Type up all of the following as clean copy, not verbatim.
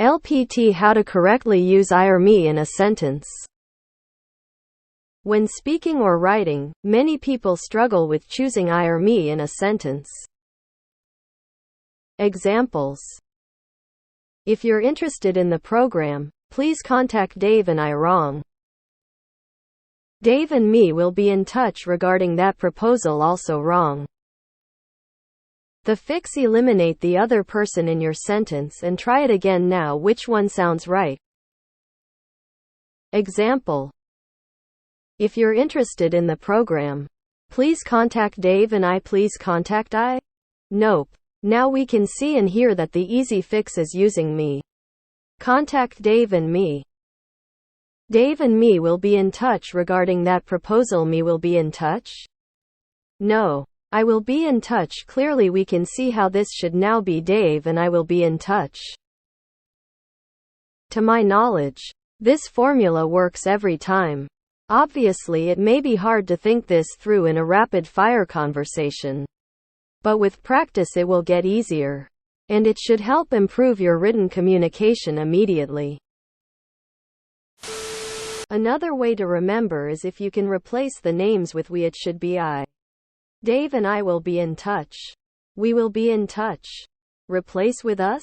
LPT. How to correctly use I or me in a sentence. When speaking or writing, many people struggle with choosing I or me in a sentence. Examples. If you're interested in the program, please contact Dave and I. Wrong. Dave and me will be in touch regarding that proposal. Also wrong. The fix: eliminate the other person in your sentence and try it again now. Which one sounds right? Example. If you're interested in the program, please contact Dave and I. Please contact I. Nope. Now we can see and hear that the easy fix is using me. Contact Dave and me. Dave and me will be in touch regarding that proposal. Me will be in touch? No. I will be in touch. Clearly we can see how this should now be Dave and I will be in touch. To my knowledge, this formula works every time. Obviously it may be hard to think this through in a rapid-fire conversation. But with practice it will get easier. And it should help improve your written communication immediately. Another way to remember is if you can replace the names with we, it should be I. Dave and I will be in touch. We will be in touch. Replace with us?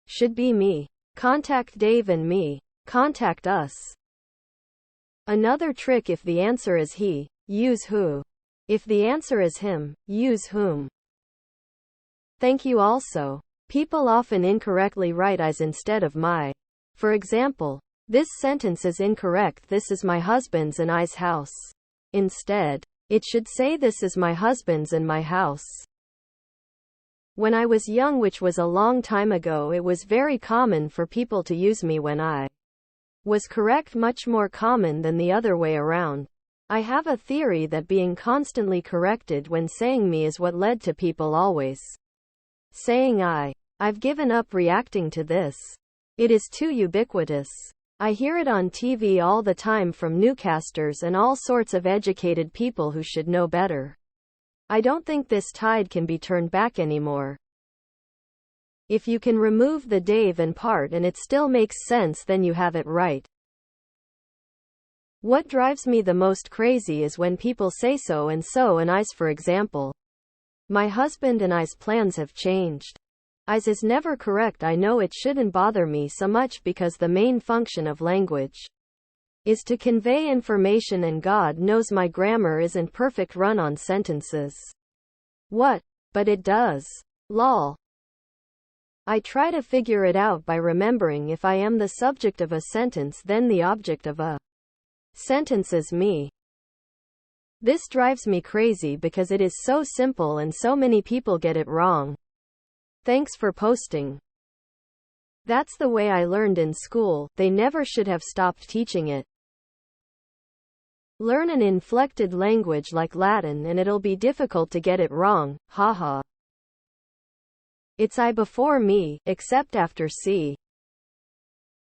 Should be me. Contact Dave and me. Contact us. Another trick: if the answer is he, use who. If the answer is him, use whom. Thank you. Also, people often incorrectly write I's instead of my. For example, this sentence is incorrect. This is my husband's and I's house. Instead, it should say this is my husband's and my house. When I was young, which was a long time ago, it was very common for people to use me when I was correct, much more common than the other way around. I have a theory that being constantly corrected when saying me is what led to people always saying I. I've given up reacting to this. It is too ubiquitous. I hear it on TV all the time from newscasters and all sorts of educated people who should know better. I don't think this tide can be turned back anymore. If you can remove the Dave and part and it still makes sense, then you have it right. What drives me the most crazy is when people say so and I's. For example, my husband and I's plans have changed. I's is never correct. I know it shouldn't bother me so much because the main function of language is to convey information, and God knows my grammar isn't perfect run-on sentences. What? But it does. Lol. I try to figure it out by remembering if I am the subject of a sentence, then the object of a sentence is me. This drives me crazy because it is so simple and so many people get it wrong. Thanks for posting. That's the way I learned in school. They never should have stopped teaching it. Learn an inflected language like Latin and it'll be difficult to get it wrong. Haha. It's I before me, except after C.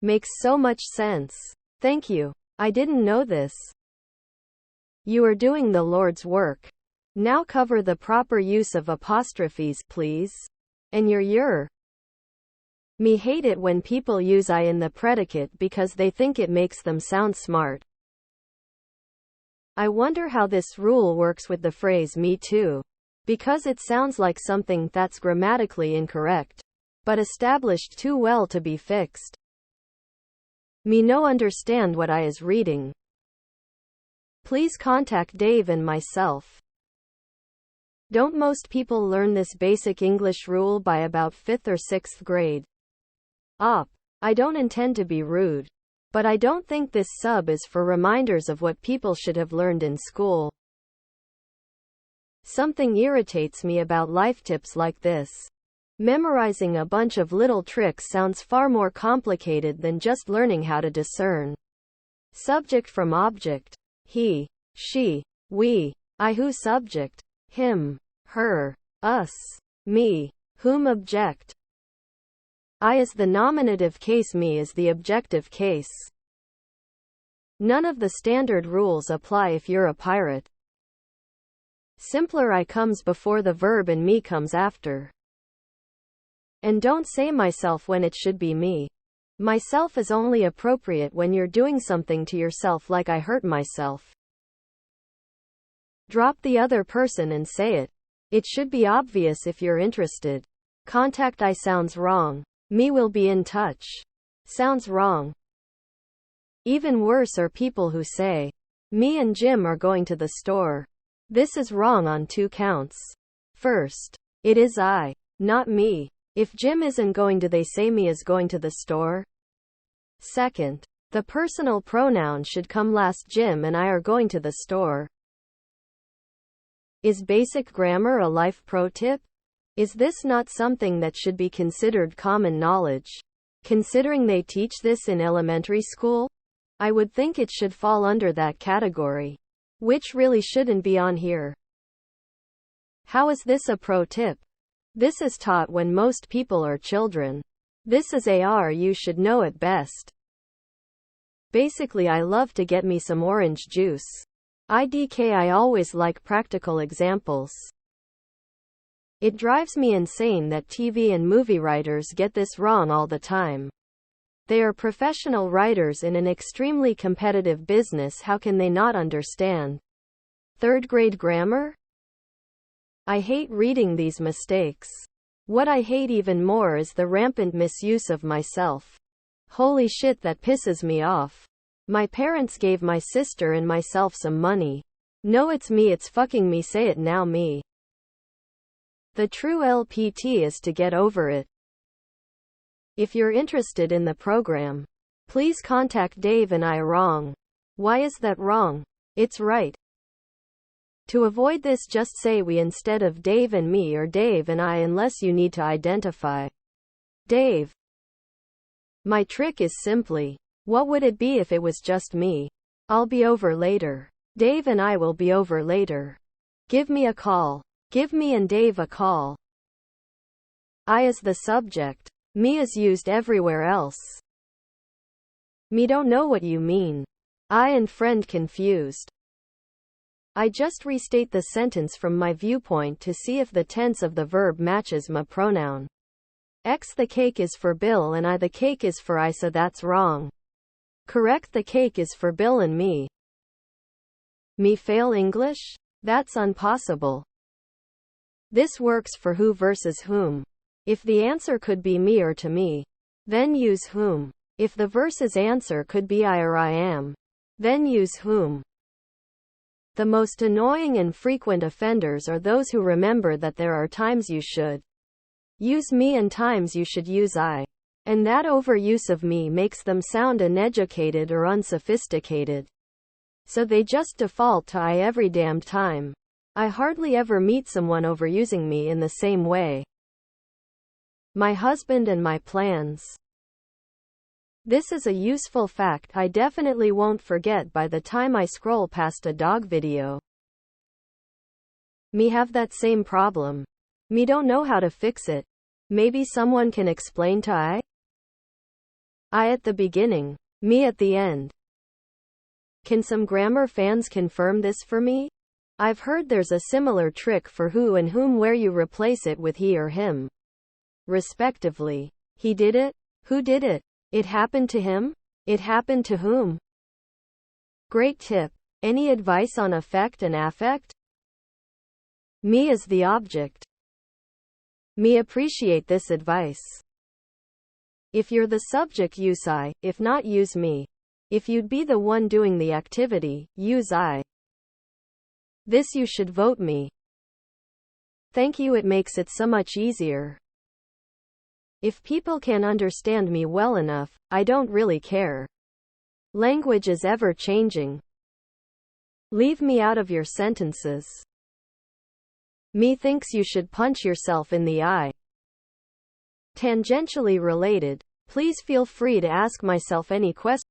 Makes so much sense. Thank you. I didn't know this. You are doing the Lord's work. Now cover the proper use of apostrophes, please. And your. Me hate it when people use I in the predicate because they think it makes them sound smart. I wonder how this rule works with the phrase me too. Because it sounds like something that's grammatically incorrect, but established too well to be fixed. Me no understand what I is reading. Please contact Dave and myself. Don't most people learn this basic English rule by about 5th or 6th grade? I don't intend to be rude, but I don't think this sub is for reminders of what people should have learned in school. Something irritates me about life tips like this. Memorizing a bunch of little tricks sounds far more complicated than just learning how to discern subject from object. He, she, we, I. Who subject? Him, her, us, me, whom object. I is the nominative case, me is the objective case. None of the standard rules apply if you're a pirate. Simpler I comes before the verb and me comes after. And don't say myself when it should be me. Myself is only appropriate when you're doing something to yourself like I hurt myself. Drop the other person and say it. It should be obvious if you're interested. Contact I sounds wrong. Me will be in touch. Sounds wrong. Even worse are people who say, me and Jim are going to the store. This is wrong on 2 counts. First, it is I, not me. If Jim isn't going, do they say me is going to the store? Second, the personal pronoun should come last. Jim and I are going to the store. Is basic grammar a life pro tip? Is this not something that should be considered common knowledge? Considering they teach this in elementary school? I would think it should fall under that category. Which really shouldn't be on here. How is this a pro tip? This is taught when most people are children. This is AR, you should know it best. Basically, I love to get me some orange juice. IDK, I always like practical examples. It drives me insane that TV and movie writers get this wrong all the time. They are professional writers in an extremely competitive business. How can they not understand 3rd grade grammar? I hate reading these mistakes. What I hate even more is the rampant misuse of myself. Holy shit, that pisses me off. My parents gave my sister and myself some money. No, it's me, it's fucking me. Say it now, me. The true LPT is to get over it. If you're interested in the program, please contact Dave and I. Wrong. Why is that wrong? It's right. To avoid this, just say we instead of Dave and me, or Dave and I, unless you need to identify Dave. My trick is simply, what would it be if it was just me? I'll be over later. Dave and I will be over later. Give me a call. Give me and Dave a call. I is the subject. Me is used everywhere else. Me don't know what you mean. I and friend confused. I just restate the sentence from my viewpoint to see if the tense of the verb matches my pronoun. X the cake is for Bill and I the cake is for I, so that's wrong. Correct, the cake is for Bill and me. Me fail English? That's impossible. This works for who versus whom. If the answer could be me or to me, then use whom. If the versus answer could be I or I am, then use whom. The most annoying and frequent offenders are those who remember that there are times you should use me and times you should use I. And that overuse of me makes them sound uneducated or unsophisticated. So they just default to I every damned time. I hardly ever meet someone overusing me in the same way. My husband and my plans. This is a useful fact I definitely won't forget by the time I scroll past a dog video. Me have that same problem. Me don't know how to fix it. Maybe someone can explain to I at the beginning, me at the end. Can some grammar fans confirm this for me? I've heard there's a similar trick for who and whom where you replace it with he or him, respectively. He did it? Who did it? It happened to him? It happened to whom? Great tip. Any advice on affect and affect? Me is the object. Me appreciate this advice. If you're the subject, use I. If not, use me. If you'd be the one doing the activity, use I. This you should vote me. Thank you, it makes it so much easier. If people can understand me well enough, I don't really care. Language is ever changing. Leave me out of your sentences. Me thinks you should punch yourself in the eye. Tangentially related, please feel free to ask myself any questions.